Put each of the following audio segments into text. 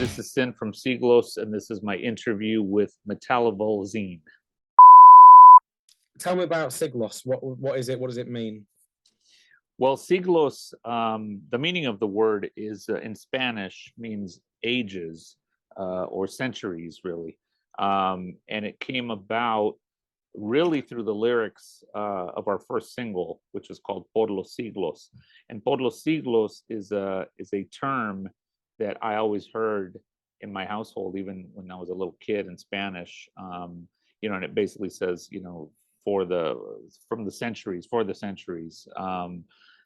this is Sin from Siglos, and this is my interview with Metalliville Zine. Tell me about Siglos. What is it? What does it mean? Well, Siglos, the meaning of the word is in Spanish means ages or centuries, really. And it came about really through the lyrics of our first single, which is called Por los Siglos. And Por los Siglos is a term that I always heard in my household, even when I was a little kid, in Spanish. And it basically says, from the centuries, for the centuries.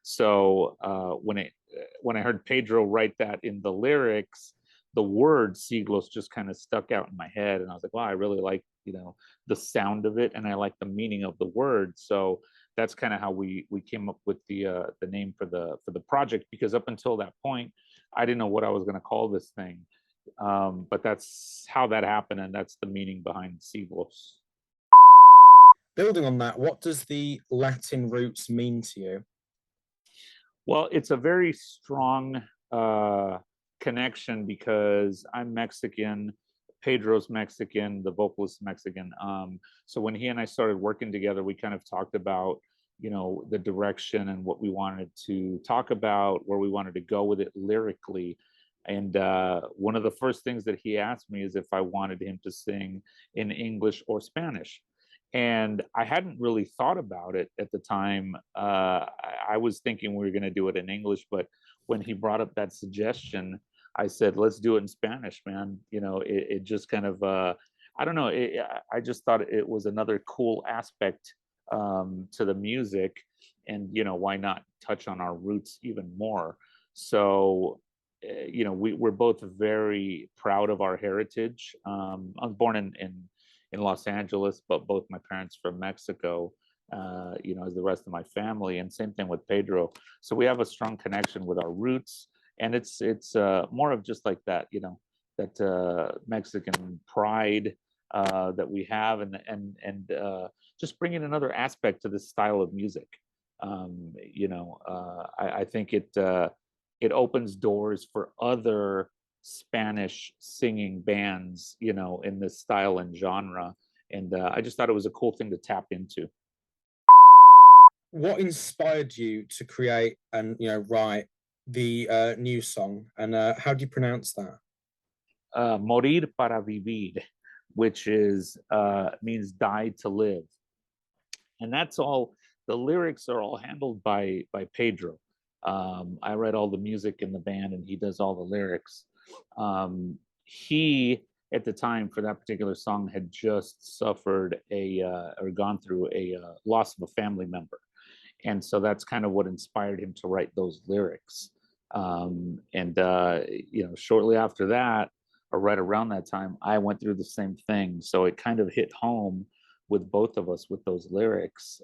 So when I heard Pedro write that in the lyrics, the word siglos just kind of stuck out in my head, and I was like, wow, I really like the sound of it, and I like the meaning of the word. So that's kind of how we came up with the name for the project, because up until that point I didn't know what I was going to call this thing, but that's how that happened, and that's the meaning behind siglos. Building on that, what does the Latin roots mean to you? Well, it's a very strong connection because I'm Mexican, Pedro's Mexican, the vocalist Mexican. So when he and I started working together, we kind of talked about, the direction and what we wanted to talk about, where we wanted to go with it lyrically. And one of the first things that he asked me is if I wanted him to sing in English or Spanish. And I hadn't really thought about it at the time. I was thinking we were going to do it in English, but when he brought up that suggestion, I said, let's do it in Spanish, man. It just kind of, I don't know, I just thought it was another cool aspect to the music. And, why not touch on our roots even more? So, we're both very proud of our heritage. I was born in Los Angeles, but both my parents from Mexico, as the rest of my family, and same thing with Pedro. So we have a strong connection with our roots, and it's more of just like that, that Mexican pride that we have, and just bringing another aspect to this style of music. I think it opens doors for other Spanish singing bands, in this style and genre. And I just thought it was a cool thing to tap into. What inspired you to create and write the new song? And how do you pronounce that? Morir para vivir, which means die to live. And that's all. The lyrics are all handled by Pedro. I write all the music in the band, and he does all the lyrics. He, at the time for that particular song, had just suffered or gone through a loss of a family member. And so that's kind of what inspired him to write those lyrics. Shortly after that, or right around that time, I went through the same thing. So it kind of hit home with both of us with those lyrics.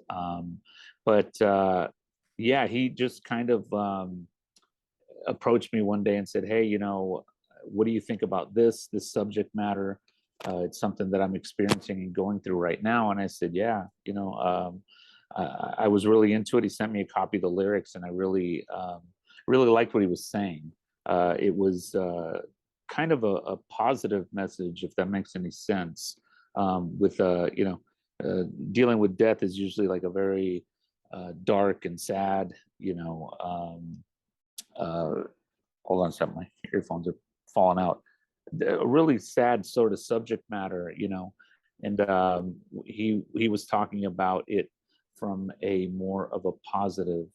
Yeah, he just kind of approached me one day and said, hey, what do you think about this subject matter? It's something that I'm experiencing and going through right now. And I said, yeah, I was really into it. He sent me a copy of the lyrics, and I really liked what he was saying. It was kind of a positive message, if that makes any sense. Dealing with death is usually like a very dark and sad, hold on a second, my earphones are falling out. A really sad sort of subject matter, and he was talking about it from a more of a positive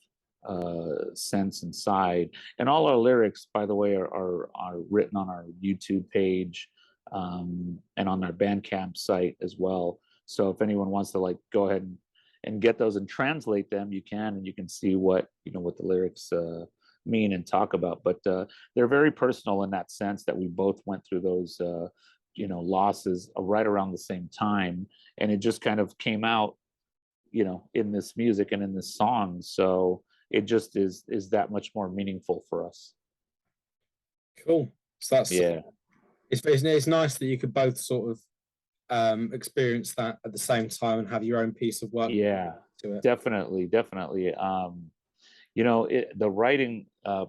sense and side. And all our lyrics, by the way, are written on our YouTube page, and on our Bandcamp site as well. So if anyone wants to go ahead and get those and translate them, you can, and you can see what the lyrics mean and talk about. But they're very personal in that sense, that we both went through those losses right around the same time, and it just kind of came out in this music and in this song. So it just is that much more meaningful for us. Cool. So that's, yeah, it's nice that you could both sort of experience that at the same time and have your own piece of work. Yeah, to it. definitely. The writing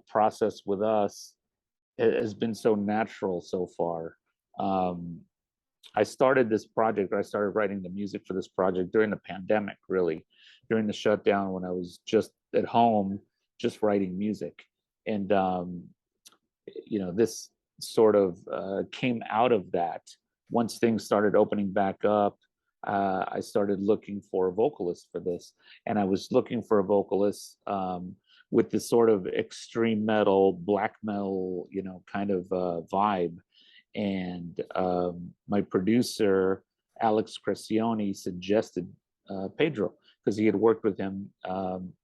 process with us, has been so natural so far. Um, I started this project, or I started writing the music for this project during the pandemic, really, during the shutdown when I was just at home, just writing music. And, this sort of came out of that. Once things started opening back up, I started looking for a vocalist for this. And I was looking for a vocalist with this sort of extreme metal, black metal, kind of vibe. And my producer, Alex Crescione, suggested Pedro because he had worked with him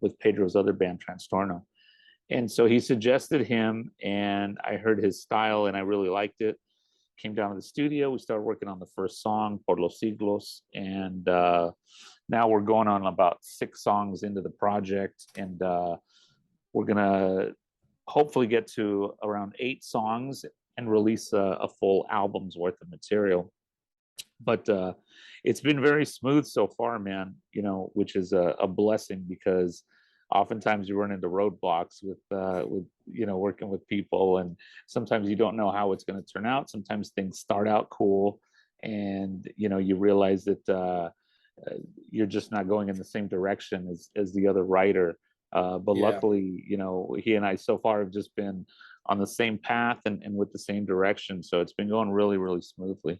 with Pedro's other band, Transtorno. And so he suggested him, and I heard his style, and I really liked it. Came down to the studio. We started working on the first song, Por los Siglos, and now we're going on about 6 songs into the project, and we're gonna hopefully get to around 8 songs and release a full album's worth of material. But it's been very smooth so far, man. Which is a blessing, because oftentimes you run into roadblocks with working with people, and sometimes you don't know how it's going to turn out. Sometimes things start out cool, and you realize that you're just not going in the same direction as the other writer. But Yeah. luckily, he and I so far have just been on the same path and with the same direction. So it's been going really, really smoothly.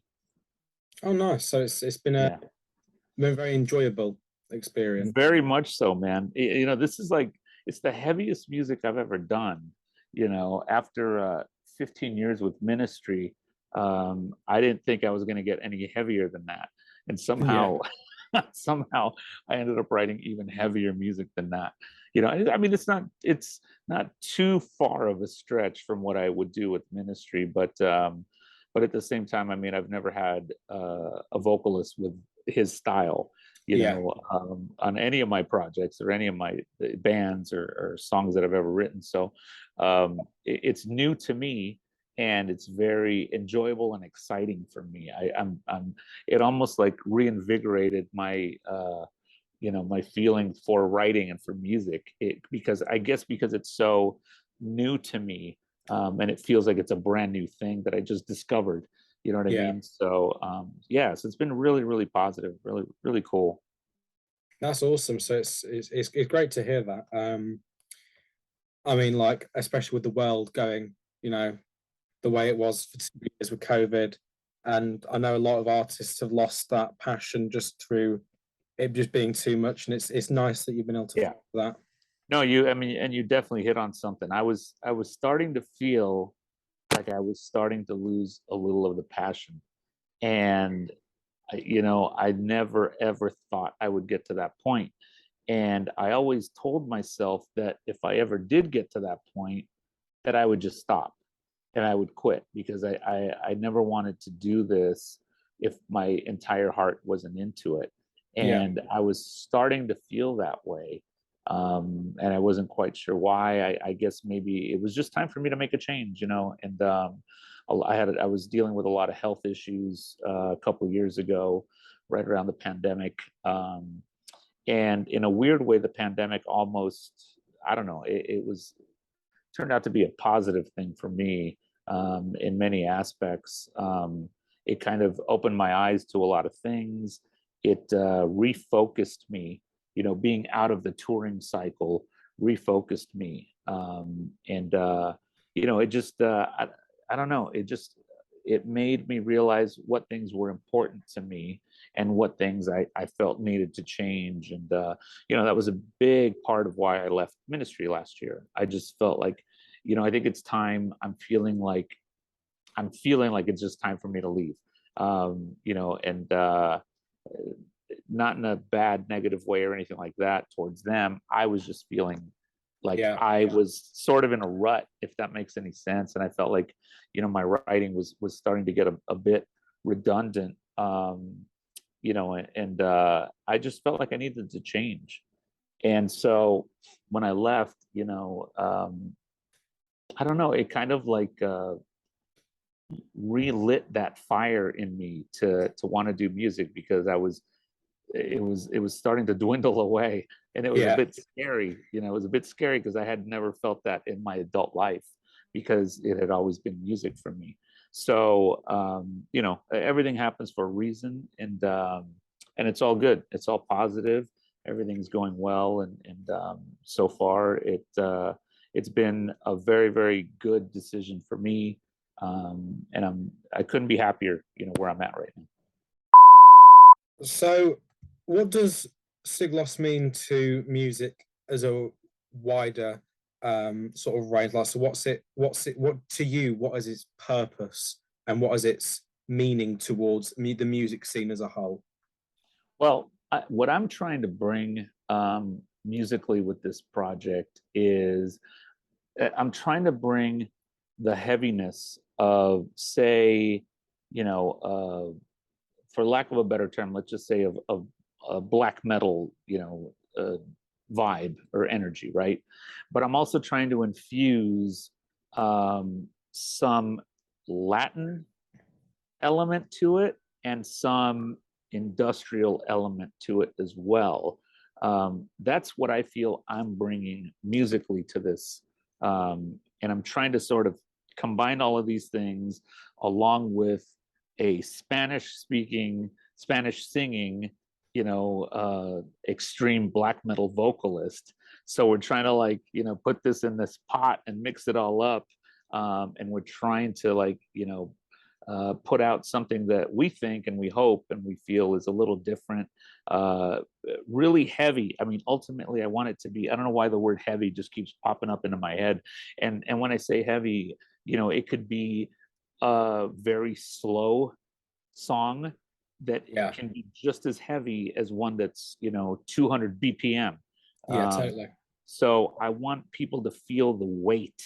Oh, nice. So it's Yeah. been a very enjoyable experience. Very much so, man. This is like, it's the heaviest music I've ever done. After 15 years with Ministry, I didn't think I was going to get any heavier than that. And Yeah. somehow, somehow I ended up writing even heavier music than that. I mean, it's not too far of a stretch from what I would do with Ministry, but at the same time, I mean, I've never had a vocalist with his style, Yeah. on any of my projects or any of my bands or songs that I've ever written. So it's new to me, and it's very enjoyable and exciting for me. It almost like reinvigorated my feeling for writing and for music, because I guess because it's so new to me, and it feels like it's a brand new thing that I just discovered. You know what I Yeah. mean? So yeah, so it's been really, really positive, really, really cool. That's awesome. So it's great to hear that. I mean, like, especially with the world going, the way it was for 2 years with COVID. And I know a lot of artists have lost that passion just through it just being too much. And it's nice that you've been able to Yeah. follow that. No, I mean, and you definitely hit on something. I was starting to feel like I was starting to lose a little of the passion. And I never ever thought I would get to that point. And I always told myself that if I ever did get to that point, that I would just stop and I would quit, because I never wanted to do this if my entire heart wasn't into it. Yeah. And I was starting to feel that way. And I wasn't quite sure why. I guess maybe it was just time for me to make a change, and I was dealing with a lot of health issues a couple of years ago, right around the pandemic. And in a weird way, the pandemic almost, I don't know, it was turned out to be a positive thing for me, in many aspects. It kind of opened my eyes to a lot of things. It refocused me, being out of the touring cycle refocused me. And it just, I don't know, it made me realize what things were important to me and what things I felt needed to change. And that was a big part of why I left Ministry last year. I just felt like, I think it's time. I'm feeling like it's just time for me to leave. And not in a bad, negative way or anything like that towards them. I was just feeling like Yeah. I was sort of in a rut, if that makes any sense. And I felt like, my writing was starting to get a bit redundant. And I just felt like I needed to change. And so when I left, I don't know, it kind of like relit that fire in me to want to do music, because it was starting to dwindle away, and it was a Yeah. bit scary. It was a bit scary because I had never felt that in my adult life. because it had always been music for me. So you know, everything happens for a reason, and it's all good. It's all positive. Everything's going well, and so far it's been a very, very good decision for me. And I couldn't be happier, you know, where I'm at right now. So, what does Siglos mean to music as a wider sort of range? Like, so what to you? What is its purpose, and what is its meaning towards the music scene as a whole? Well, what I'm trying to bring musically with this project is I'm trying to bring the heaviness of, say, you know, for lack of a better term, let's just say of black metal, you know, vibe or energy, right? But I'm also trying to infuse some Latin element to it and some industrial element to it as well. That's what I feel I'm bringing musically to this. And I'm trying to sort of combine all of these things along with a Spanish speaking, Spanish singing, you know, extreme black metal vocalist. So we're trying to, like, you know, put this in this pot and mix it all up. And we're trying to, like, you know, put out something that we think and we hope and we feel is a little different, really heavy. I mean, ultimately, I want it to be, I don't know why the word heavy just keeps popping up into my head. And when I say heavy, you know, it could be a very slow song that Yeah, can be just as heavy as one that's, you know, 200 BPM. yeah, Um, totally. so I want people to feel the weight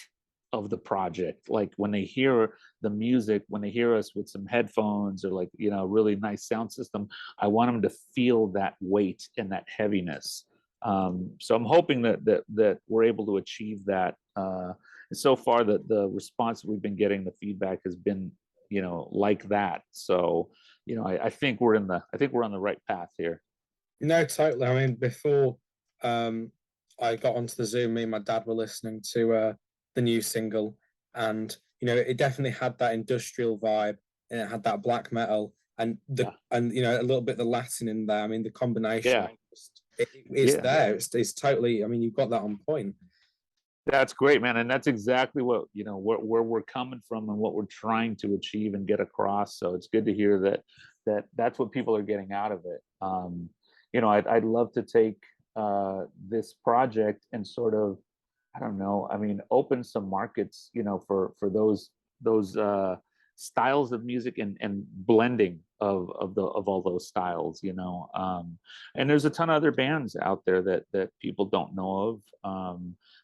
of the project. Like when they hear the music, when they hear us with some headphones or, like, you know, really nice sound system, I want them to feel that weight and that heaviness. So I'm hoping that we're able to achieve that. And so far, the response that we've been getting, the feedback has been, you know, like that. So, you know, I think we're on the right path here. No, totally. I mean, before um, I got onto the Zoom, me and my dad were listening to the new single, and you know, it definitely had that industrial vibe, and it had that black metal, and Yeah, you know, a little bit of the Latin in there. I mean, the combination, yeah, it's yeah. there. It's totally. I mean, you've got that on point. That's great, man, and that's exactly what, you know, where we're coming from and what we're trying to achieve and get across. So it's good to hear that's what people are getting out of it. You know, I'd love to take this project and sort of, I don't know, I mean, open some markets, you know, for those styles of music and blending of all those styles, you know. And there's a ton of other bands out there that people don't know of,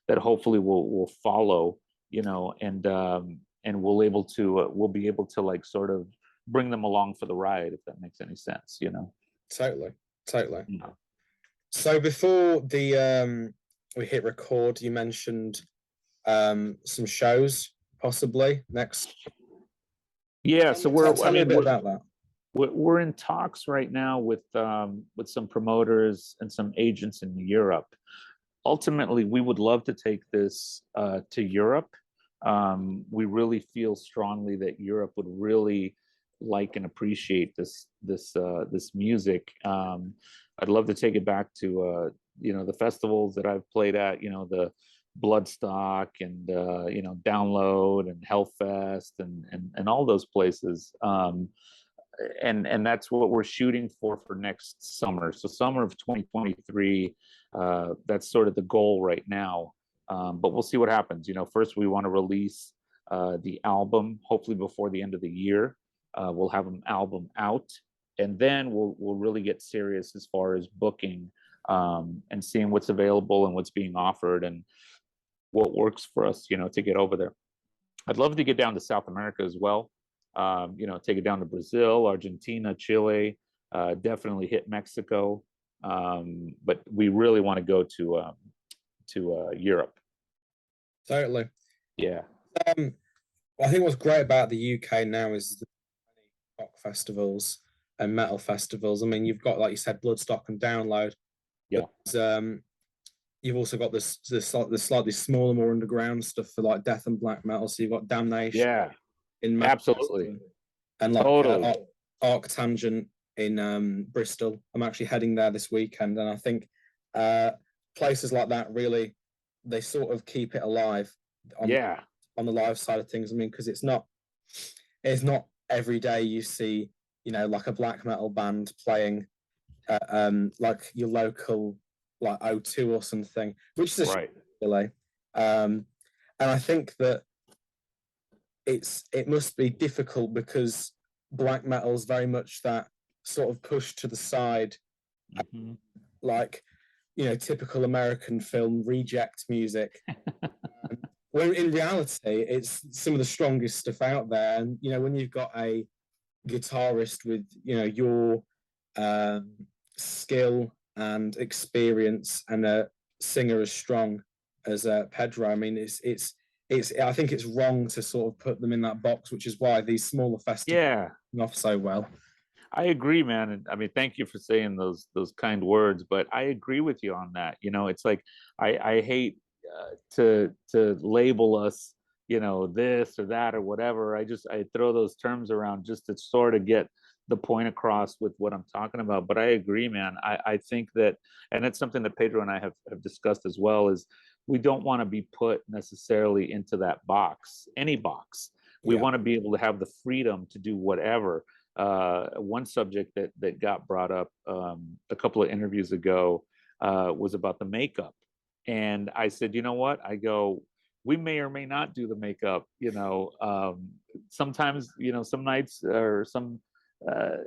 that hopefully will follow, you know, and we'll be able to, like, sort of bring them along for the ride, if that makes any sense, you know. Totally, totally. Yeah. So before the we hit record, you mentioned some shows possibly next. Yeah, so Tell me a bit about that. we're in talks right now with some promoters and some agents in Europe. Ultimately, we would love to take this to Europe. We really feel strongly that Europe would really like and appreciate this music. I'd love to take it back to you know, the festivals that I've played at. You know, the Bloodstock and you know, Download and Hellfest and all those places. And that's what we're shooting for next summer. So summer of 2023, that's sort of the goal right now. But we'll see what happens. You know, first we want to release the album, hopefully before the end of the year. We'll have an album out, and then we'll really get serious as far as booking, and seeing what's available and what's being offered and what works for us, you know, to get over there. I'd love to get down to South America as well. You know, take it down to Brazil, Argentina, Chile, definitely hit Mexico. But we really want to go to Europe. Totally. Yeah. Um, I think what's great about the UK now is the rock festivals and metal festivals. I mean, you've got, like you said, Bloodstock and Download. Yeah. There's you've also got the slightly smaller, more underground stuff for like death and black metal. So you've got Damnation Yeah, in absolutely. Manchester and like Totally. Arctangent in Bristol. I'm actually heading there this weekend, and I think uh, places like that really they sort of keep it alive on Yeah. on the live side of things. I mean, because it's not every day you see like a black metal band playing like your local like O2 or something, which is a Right. really. Um, and I think that it must be difficult because black metal is very much that sort of pushed to the side, Hmm. like typical American film reject music. When in reality, it's some of the strongest stuff out there. And when you've got a guitarist with your um, skill and experience, and a singer as strong as Pedro. I mean, it's. I think it's wrong to sort of put them in that box, which is why these smaller festivals Yeah. are off so well. I agree, man. And I mean, thank you for saying those kind words, but I agree with you on that. It's like I hate to label us, this or that or whatever. I throw those terms around just to sort of get the point across with what I'm talking about. But I agree, man. I think that, and it's something that Pedro and I have discussed as well, is we don't want to be put necessarily into that box, any box. We Yeah, want to be able to have the freedom to do whatever. One subject that got brought up a couple of interviews ago was about the makeup, and I said, you know what? I go, we may or may not do the makeup. Sometimes, some nights or some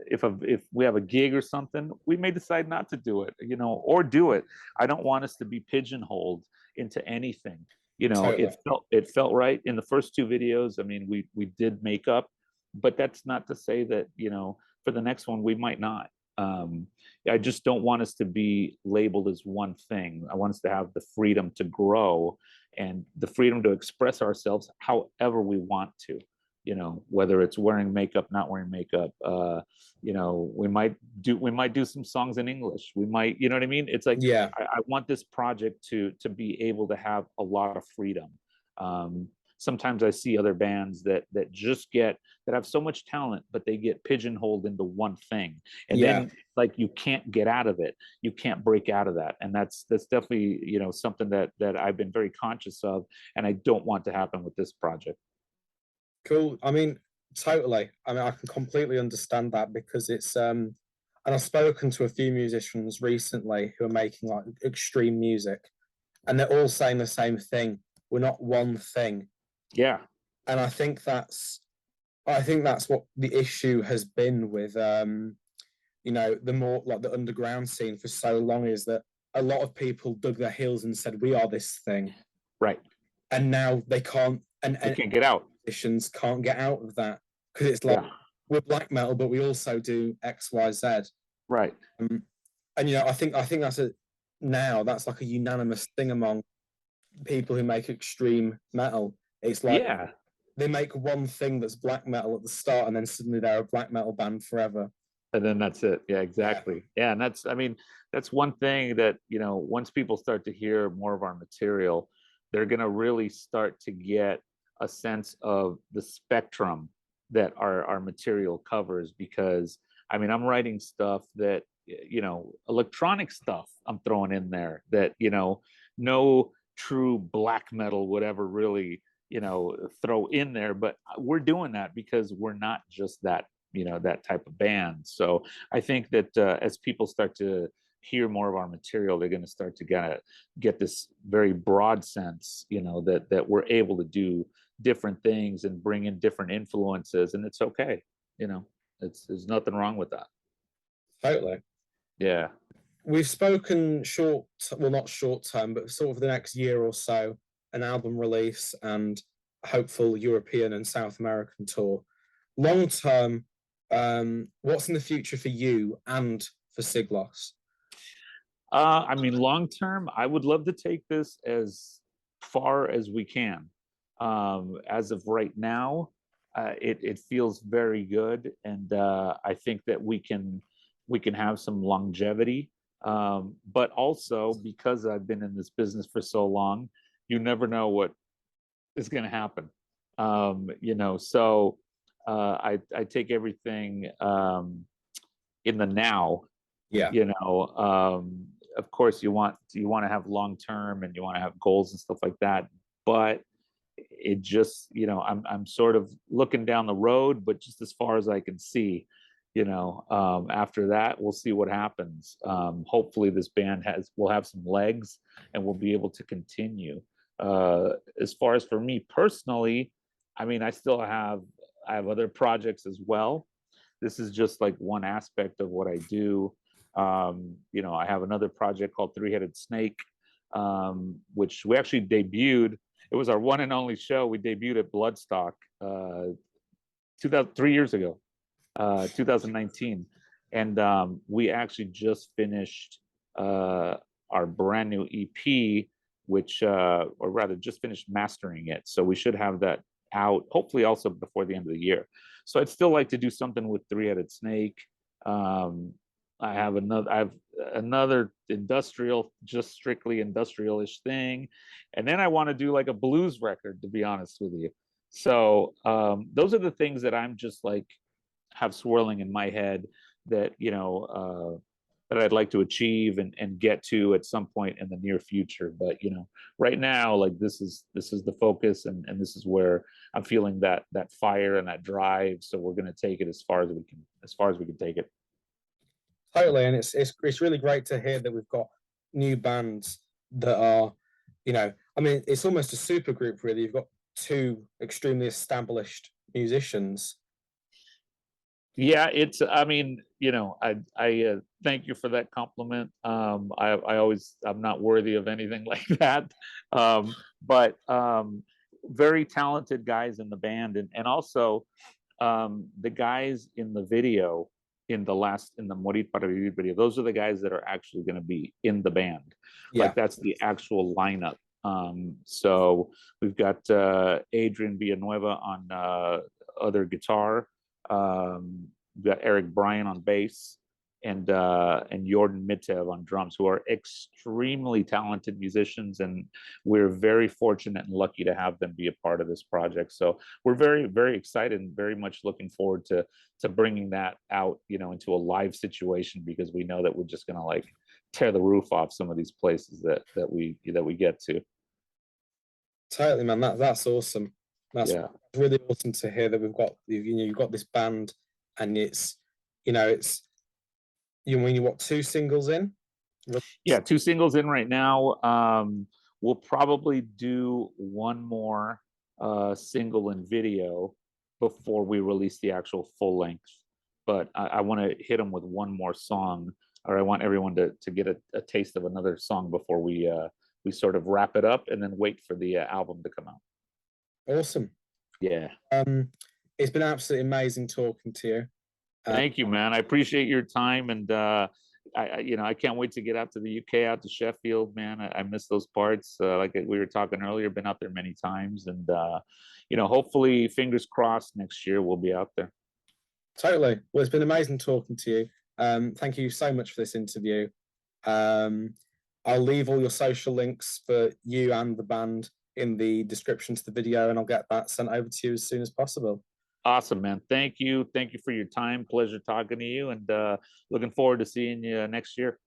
if we have a gig or something, we may decide not to do it, or do it. I don't want us to be pigeonholed into anything. totally. It felt right in the first two videos. I mean, we did makeup, but that's not to say that for the next one we might not. um, I just don't want us to be labeled as one thing. I want us to have the freedom to grow and the freedom to express ourselves however we want to, whether it's wearing makeup, not wearing makeup. We might do some songs in English. We might, you know what I mean? It's like Yeah, I want this project to be able to have a lot of freedom. Sometimes I see other bands that have so much talent, but they get pigeonholed into one thing, and yeah, then like you can't get out of it. You can't break out of that, and that's definitely something that I've been very conscious of, and I don't want to happen with this project. cool. I mean, totally. I mean, I can completely understand that because and I've spoken to a few musicians recently who are making like extreme music, and they're all saying the same thing. We're not one thing, Yeah, and I think that's what the issue has been with the more like the underground scene for so long, is that a lot of people dug their heels and said we are this thing, right. and now they can't, They and can't get out. musicians can't get out of that because it's like Yeah, we're black metal, but we also do X, Y, Z. right. Um, and I think that's like a unanimous thing among people who make extreme metal. It's like Yeah, they make one thing that's black metal at the start, and then suddenly they're a black metal band forever. and then that's it. Yeah, Yeah, exactly. Yeah, and I mean, that's one thing that once people start to hear more of our material, they're going to really start to get a sense of the spectrum that our material covers. Because I mean, I'm writing stuff that electronic stuff I'm throwing in there that no true black metal would ever really throw in there, but we're doing that because we're not just that type of band. So I think that as people start to hear more of our material, they're going to start to get this very broad sense, that we're able to do different things and bring in different influences, and it's okay. you know there's nothing wrong with that. totally. Yeah. We've spoken well, not short term, but sort of the next year or so, an album release and hopeful European and South American tour. Long term, what's in the future for you and for Siglos? I mean, long term, I would love to take this as far as we can. As of right now, it feels very good, and I think that we can have some longevity. But also because I've been in this business for so long, you never know what is going to happen. So I take everything in the now. Yeah. Of course you want to have long term and you want to have goals and stuff like that, but it just, I'm sort of looking down the road, but just as far as I can see. After that we'll see what happens. Hopefully this band will have some legs and we'll be able to continue. As far as for me personally, I mean, I have other projects as well. This is just like one aspect of what I do. I have another project called Three-Headed Snake, which we actually debuted. It was our one and only show. We debuted at Bloodstock 3 years ago, 2019. And we actually just finished our brand new EP, or rather just finished mastering it. So we should have that out, hopefully also before the end of the year. So I'd still like to do something with Three-Headed Snake. I have another industrial, just strictly industrial-ish thing. And then I want to do like a blues record, to be honest with you. So those are the things that I'm just like have swirling in my head that, that I'd like to achieve and get to at some point in the near future. But, right now, like this is the focus, and this is where I'm feeling that fire and that drive. So we're going to take it as far as we can take it. Totally, and it's really great to hear that we've got new bands that are, I mean, it's almost a super group, really. You've got two extremely established musicians. Yeah, I mean, I thank you for that compliment. I'm not worthy of anything like that. But very talented guys in the band, and also the guys in the video, in the Morir para Vivir video, those are the guys that are actually going to be in the band. Yeah. Like that's the actual lineup. So we've got Adrian Villanueva on other guitar. We've got Eric Bryan on bass, and Jordan Mitev on drums, who are extremely talented musicians, and we're very fortunate and lucky to have them be a part of this project. So we're very, very excited and very much looking forward to bringing that out, into a live situation, because we know that we're just going to like tear the roof off some of these places that we get to. Totally, man. That's awesome. That's really awesome to hear that we've got you've got this band, and it's when you what, 2 singles in? Yeah, 2 singles in right now. We'll probably do one more single and video before we release the actual full length. But I want to hit them with one more song, or I want everyone to get a taste of another song before we sort of wrap it up and then wait for the album to come out. Awesome. Yeah. It's been absolutely amazing talking to you. Thank you, man. I appreciate your time, and I can't wait to get out to the UK, out to Sheffield, man. I miss those parts. Like we were talking earlier, been out there many times, and hopefully, fingers crossed, next year we'll be out there. Totally. Well, it's been amazing talking to you. Thank you so much for this interview. I'll leave all your social links for you and the band in the description to the video, and I'll get that sent over to you as soon as possible. Awesome, man. Thank you for your time. Pleasure talking to you, and looking forward to seeing you next year.